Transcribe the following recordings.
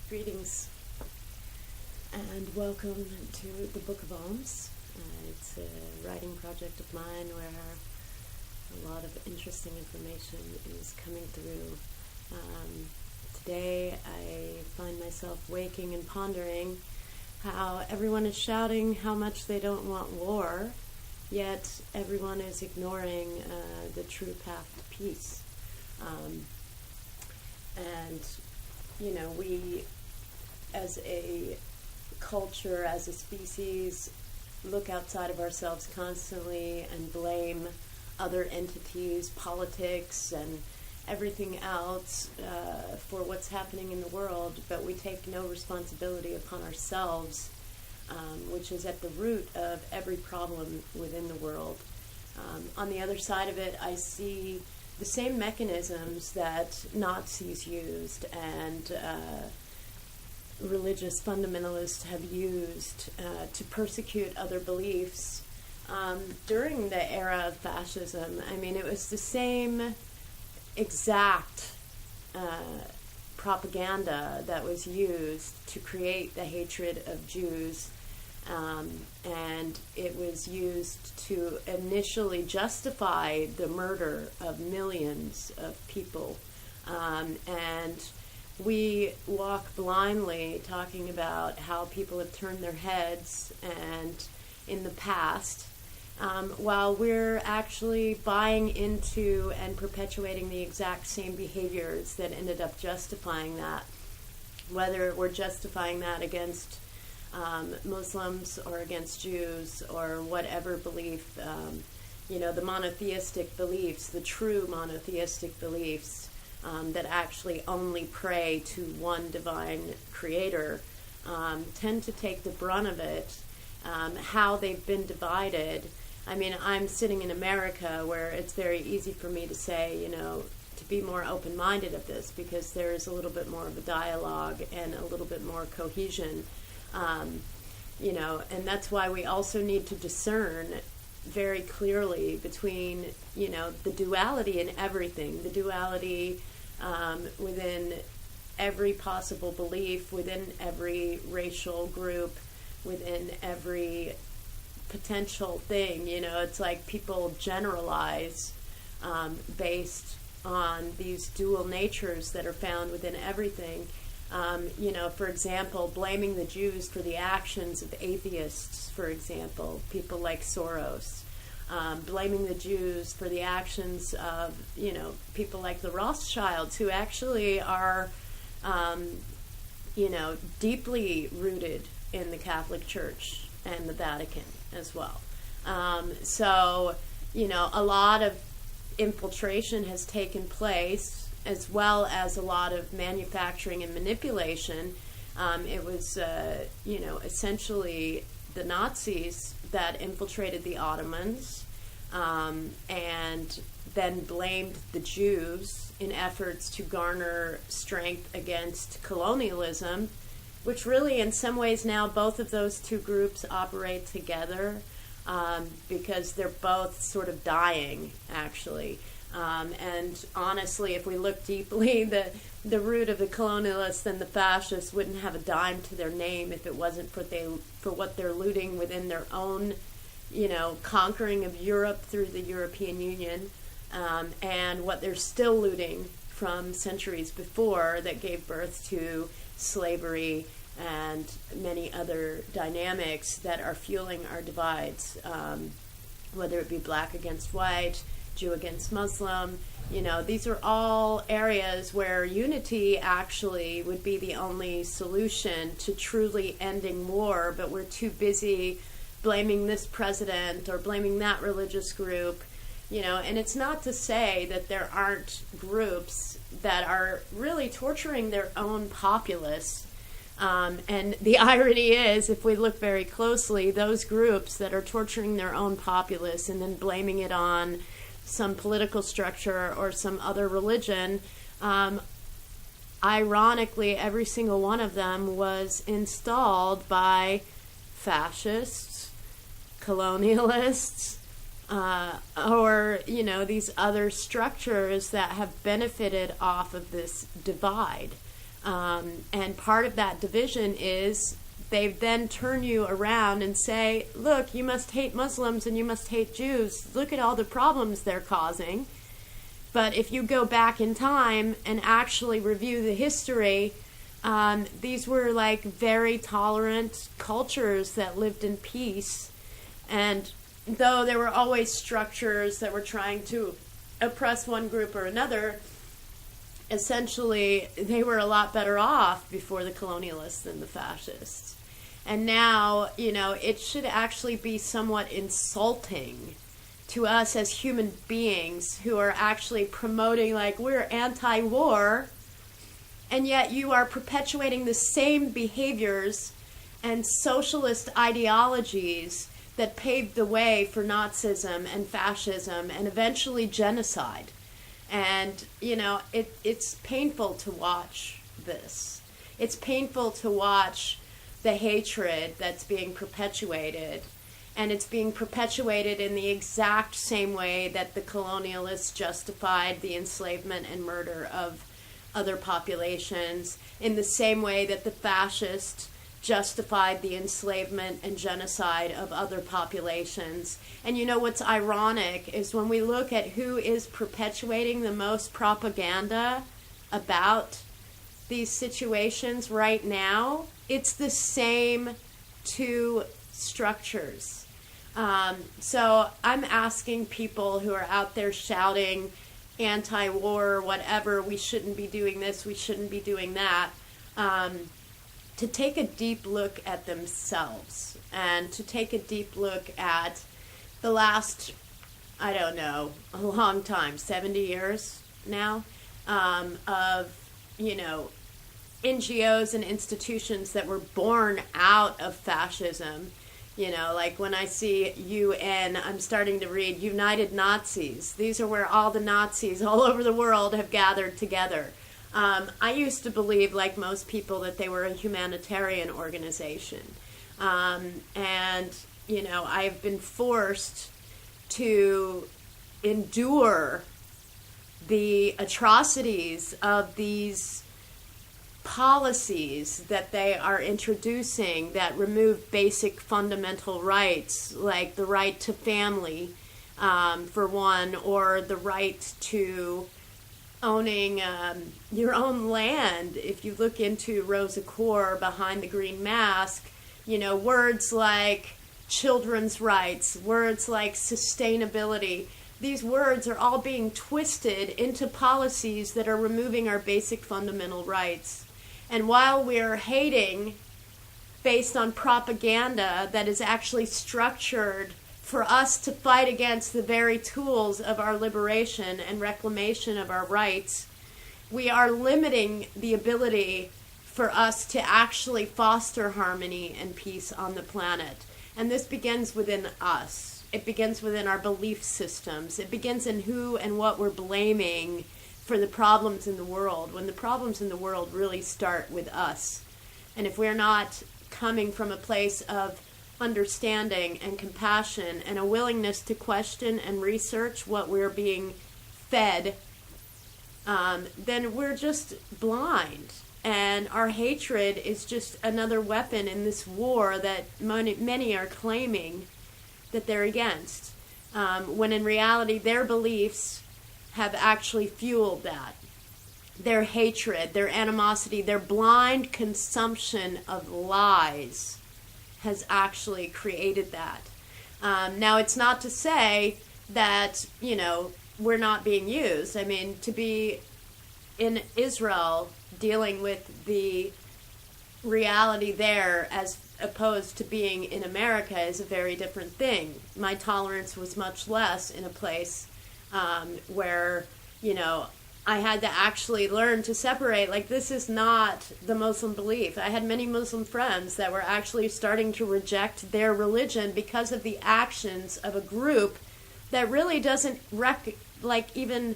Greetings and welcome to the Book of Alms. It's a writing project of mine where a lot of interesting information is coming through. Today I find myself waking and pondering how everyone is shouting how much they don't want war, yet everyone is ignoring the true path to peace. We as a culture, as a species, look outside of ourselves constantly and blame other entities, politics, and everything else for what's happening in the world, but we take no responsibility upon ourselves, which is at the root of every problem within the world. On the other side of it, I see the same mechanisms that Nazis used and religious fundamentalists have used to persecute other beliefs during the era of fascism. I mean, it was the same exact propaganda that was used to create the hatred of Jews, and it was used to initially justify the murder of millions of people. And we walk blindly talking about how people have turned their heads and in the past, while we're actually buying into and perpetuating the exact same behaviors that ended up justifying that, whether we're justifying that against Muslims or against Jews or whatever belief, the monotheistic beliefs, the true monotheistic beliefs, that actually only pray to one divine creator, tend to take the brunt of it. How they've been divided. I mean, I'm sitting in America where it's very easy for me to say, to be more open-minded of this because there is a little bit more of a dialogue and a little bit more cohesion, and that's why we also need to discern very clearly between, the duality in everything, the duality within every possible belief, within every racial group, within every potential thing. It's like people generalize based on these dual natures that are found within everything. For example, blaming the Jews for the actions of atheists, for example, people like Soros. Blaming the Jews for the actions of, people like the Rothschilds, who actually are, deeply rooted in the Catholic Church and the Vatican as well. So, a lot of infiltration has taken place, as well as a lot of manufacturing and manipulation. It was, essentially the Nazis that infiltrated the Ottomans and then blamed the Jews in efforts to garner strength against colonialism, which really in some ways now both of those two groups operate together because they're both sort of dying, actually. And honestly, if we look deeply, the root of the colonialists and the fascists wouldn't have a dime to their name if it wasn't for what they're looting within their own, conquering of Europe through the European Union, and what they're still looting from centuries before that gave birth to slavery and many other dynamics that are fueling our divides, whether it be black against white, Jew against Muslim. These are all areas where unity actually would be the only solution to truly ending war, but we're too busy blaming this president or blaming that religious group, and it's not to say that there aren't groups that are really torturing their own populace. And the irony is, if we look very closely, those groups that are torturing their own populace and then blaming it on some political structure or some other religion, ironically, every single one of them was installed by fascists, colonialists, or, these other structures that have benefited off of this divide. And part of that division is they then turn you around and say, look, you must hate Muslims and you must hate Jews. Look at all the problems they're causing. But if you go back in time and actually review the history, these were like very tolerant cultures that lived in peace. And though there were always structures that were trying to oppress one group or another, essentially they were a lot better off before the colonialists than the fascists. And now, it should actually be somewhat insulting to us as human beings who are actually promoting, like, we're anti-war, and yet you are perpetuating the same behaviors and socialist ideologies that paved the way for Nazism and fascism and eventually genocide. And, it's painful to watch this. It's painful to watch the hatred that's being perpetuated. And it's being perpetuated in the exact same way that the colonialists justified the enslavement and murder of other populations, in the same way that the fascists justified the enslavement and genocide of other populations. And what's ironic is when we look at who is perpetuating the most propaganda about these situations right now, it's the same two structures. So I'm asking people who are out there shouting anti-war, whatever, we shouldn't be doing this, we shouldn't be doing that, to take a deep look at themselves and to take a deep look at the last, I don't know, a long time, 70 years now, of, NGOs and institutions that were born out of fascism. Like when I see UN, I'm starting to read United Nazis. These are where all the Nazis all over the world have gathered together. I used to believe, like most people, that they were a humanitarian organization. And, I've been forced to endure the atrocities of these policies that they are introducing that remove basic fundamental rights, like the right to family, for one, or the right to owning your own land. If you look into Rosa Kohr behind the green mask, words like children's rights, words like sustainability, these words are all being twisted into policies that are removing our basic fundamental rights. And while we're hating based on propaganda that is actually structured for us to fight against the very tools of our liberation and reclamation of our rights, we are limiting the ability for us to actually foster harmony and peace on the planet. And this begins within us. It begins within our belief systems. It begins in who and what we're blaming for the problems in the world, when the problems in the world really start with us. And if we're not coming from a place of understanding and compassion and a willingness to question and research what we're being fed, then we're just blind. And our hatred is just another weapon in this war that many are claiming that they're against, when in reality their beliefs have actually fueled that. Their hatred, their animosity, their blind consumption of lies has actually created that. Now, it's not to say that, we're not being used. I mean, to be in Israel dealing with the reality there as opposed to being in America is a very different thing. My tolerance was much less in a place where, I had to actually learn to separate, like, this is not the Muslim belief. I had many Muslim friends that were actually starting to reject their religion because of the actions of a group that really doesn't even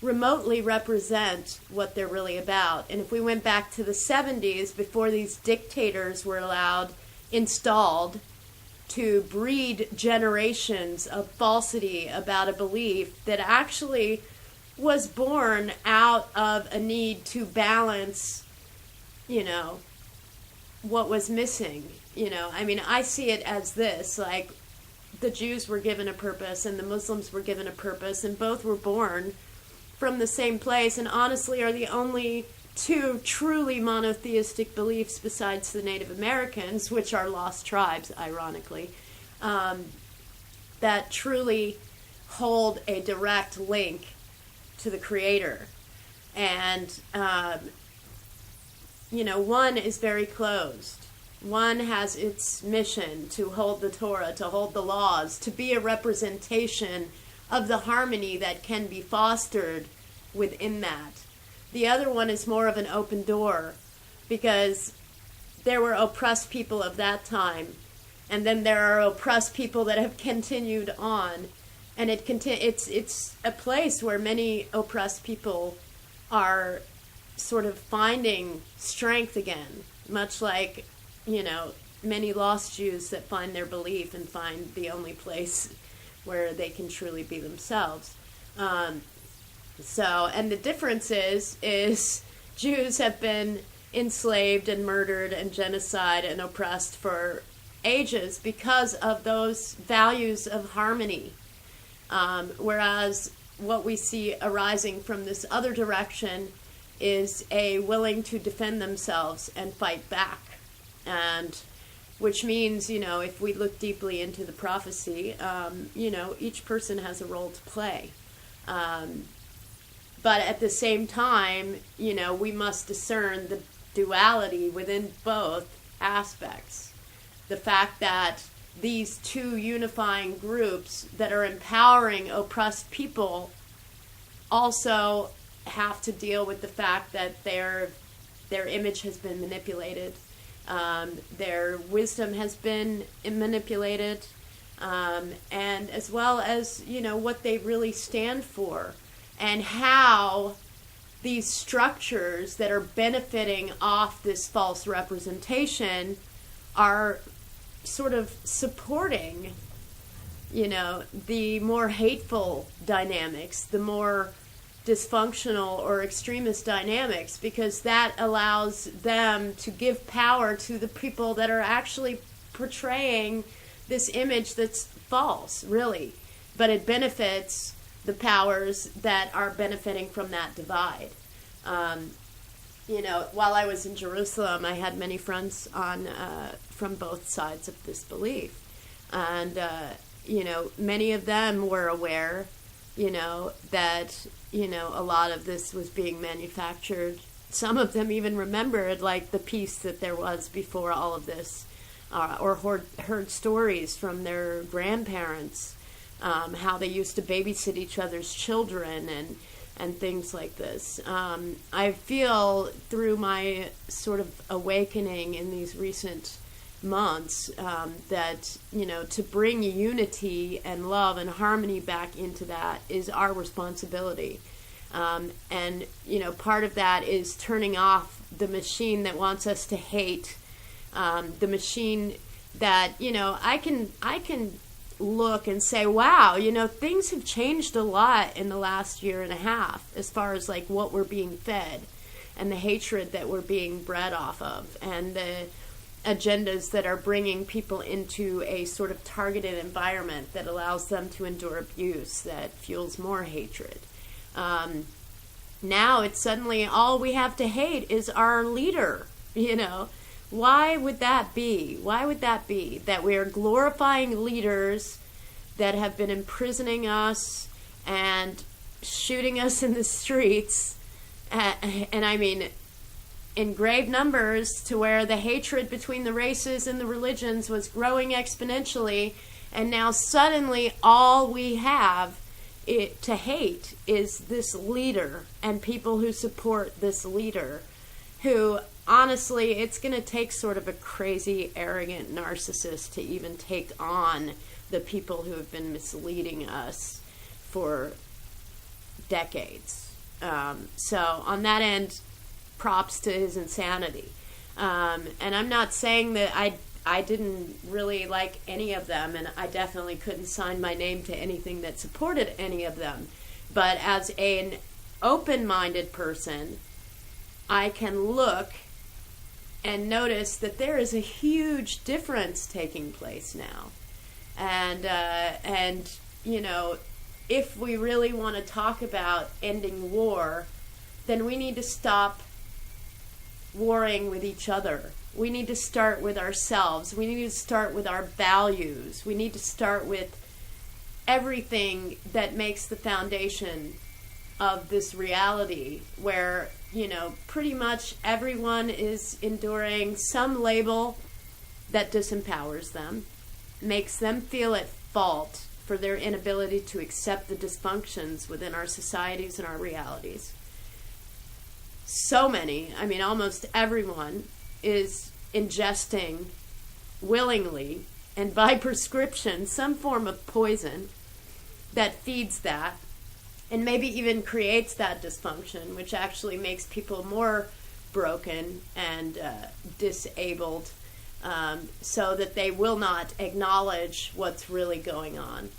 remotely represent what they're really about. And if we went back to the 70s, before these dictators were installed to breed generations of falsity about a belief that actually was born out of a need to balance you know, what was missing. You know, I mean, I see it as this, like, the Jews were given a purpose and the Muslims were given a purpose, and both were born from the same place, and honestly are the only two truly monotheistic beliefs besides the Native Americans, which are lost tribes, ironically, that truly hold a direct link to the Creator. And, you know, one is very closed. One has its mission to hold the Torah, to hold the laws, to be a representation of the harmony that can be fostered within that. The other one is more of an open door, because there were oppressed people of that time, and then there are oppressed people that have continued on, and it's a place where many oppressed people are sort of finding strength again, much like, you know, many lost Jews that find their belief and find the only place where they can truly be themselves. And the difference is Jews have been enslaved and murdered and genocide and oppressed for ages because of those values of harmony. Whereas what we see arising from this other direction is a willing to defend themselves and fight back. And which means, you know, if we look deeply into the prophecy, you know, each person has a role to play. But at the same time, you know, we must discern the duality within both aspects. The fact that these two unifying groups that are empowering oppressed people also have to deal with the fact that their image has been manipulated. Their wisdom has been manipulated, and as well as, you know, what they really stand for, and how these structures that are benefiting off this false representation are sort of supporting, you know, the more hateful dynamics, the more dysfunctional or extremist dynamics, because that allows them to give power to the people that are actually portraying this image that's false, really. But it benefits the powers that are benefiting from that divide. You know, while I was in Jerusalem, I had many friends from both sides of this belief. And, you know, many of them were aware, you know, that, you know, a lot of this was being manufactured. Some of them even remembered, like, the peace that there was before all of this, or heard stories from their grandparents, how they used to babysit each other's children and things like this. I feel through my sort of awakening in these recent months that, you know, to bring unity and love and harmony back into that is our responsibility. And, you know, part of that is turning off the machine that wants us to hate, the machine that, you know, I can look and say, wow, you know, things have changed a lot in the last year and a half as far as, like, what we're being fed and the hatred that we're being bred off of, and the agendas that are bringing people into a sort of targeted environment that allows them to endure abuse, that fuels more hatred. Now it's suddenly all we have to hate is our leader, you know. Why would that be? Why would that be? That we are glorifying leaders that have been imprisoning us and shooting us in the streets, and I mean in grave numbers, to where the hatred between the races and the religions was growing exponentially, and now suddenly all we have to hate is this leader and people who support this leader, who honestly, it's going to take sort of a crazy, arrogant narcissist to even take on the people who have been misleading us for decades. So on that end, props to his insanity. And I'm not saying that I didn't really like any of them, and I definitely couldn't sign my name to anything that supported any of them. But as an open-minded person, I can look notice that there is a huge difference taking place now. And you know, if we really want to talk about ending war, then we need to stop warring with each other. We need to start with ourselves. We need to start with our values. We need to start with everything that makes the foundation of this reality where, you know, pretty much everyone is enduring some label that disempowers them, makes them feel at fault for their inability to accept the dysfunctions within our societies and our realities. So many, I mean, almost everyone is ingesting willingly and by prescription some form of poison that feeds that and maybe even creates that dysfunction, which actually makes people more broken and disabled, so that they will not acknowledge what's really going on.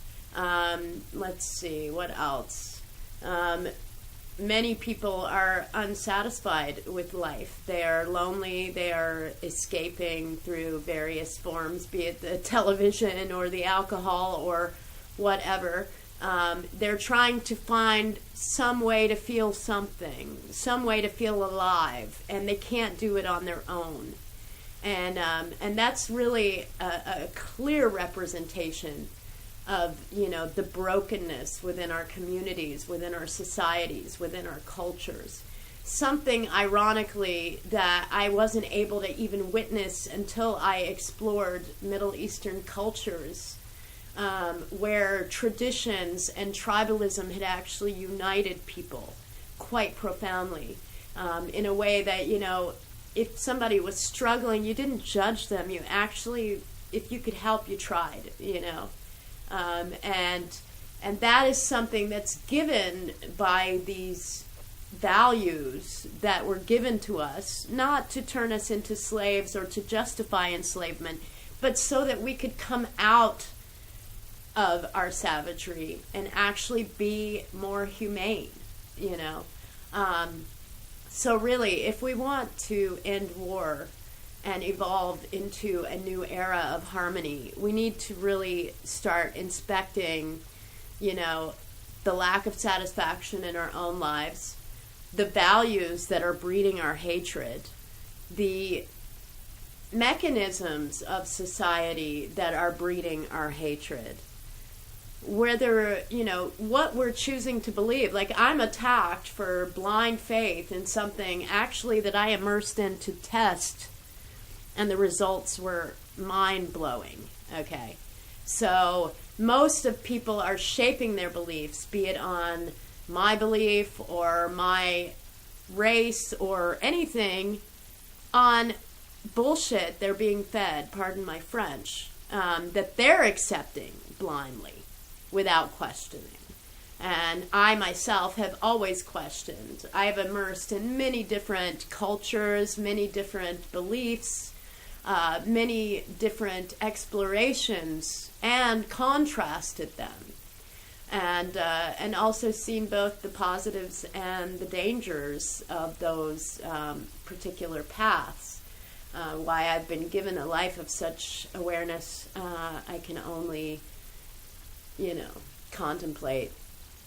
Let's see, what else? Many people are unsatisfied with life. They are lonely. They are escaping through various forms, be it the television or the alcohol or whatever. They're trying to find some way to feel something, some way to feel alive, and they can't do it on their own. And that's really a clear representation of, you know, the brokenness within our communities, within our societies, within our cultures. Something, ironically, that I wasn't able to even witness until I explored Middle Eastern cultures, where traditions and tribalism had actually united people quite profoundly, in a way that, you know, if somebody was struggling, you didn't judge them. You actually, if you could help, you tried, you know. And that is something that's given by these values that were given to us, not to turn us into slaves or to justify enslavement, but so that we could come out of our savagery and actually be more humane, you know. So really, if we want to end war and evolve into a new era of harmony, we need to really start inspecting, you know, the lack of satisfaction in our own lives, the values that are breeding our hatred, the mechanisms of society that are breeding our hatred, whether, you know, what we're choosing to believe. Like, I'm attacked for blind faith in something actually that I immersed in to test, and the results were mind-blowing, okay? So most of people are shaping their beliefs, be it on my belief or my race or anything, on bullshit they're being fed, pardon my French, that they're accepting blindly without questioning. And I myself have always questioned. I have immersed in many different cultures, many different beliefs, many different explorations, and contrasted them, and also seen both the positives and the dangers of those particular paths. Why I've been given a life of such awareness, I can only, you know, contemplate,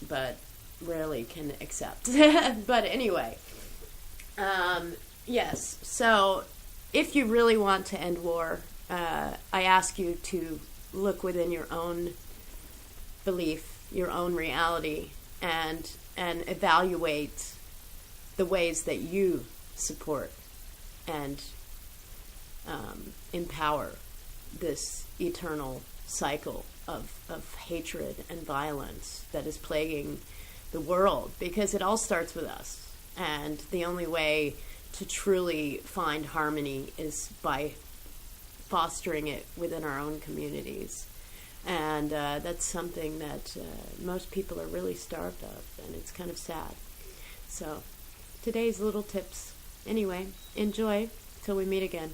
but rarely can accept. But anyway, yes, so if you really want to end war, I ask you to look within your own belief, your own reality, and evaluate the ways that you support and empower this eternal cycle of hatred and violence that is plaguing the world, because it all starts with us. And the only way to truly find harmony is by fostering it within our own communities. And that's something that most people are really starved of, and it's kind of sad. So today's little tips. Anyway, enjoy till we meet again.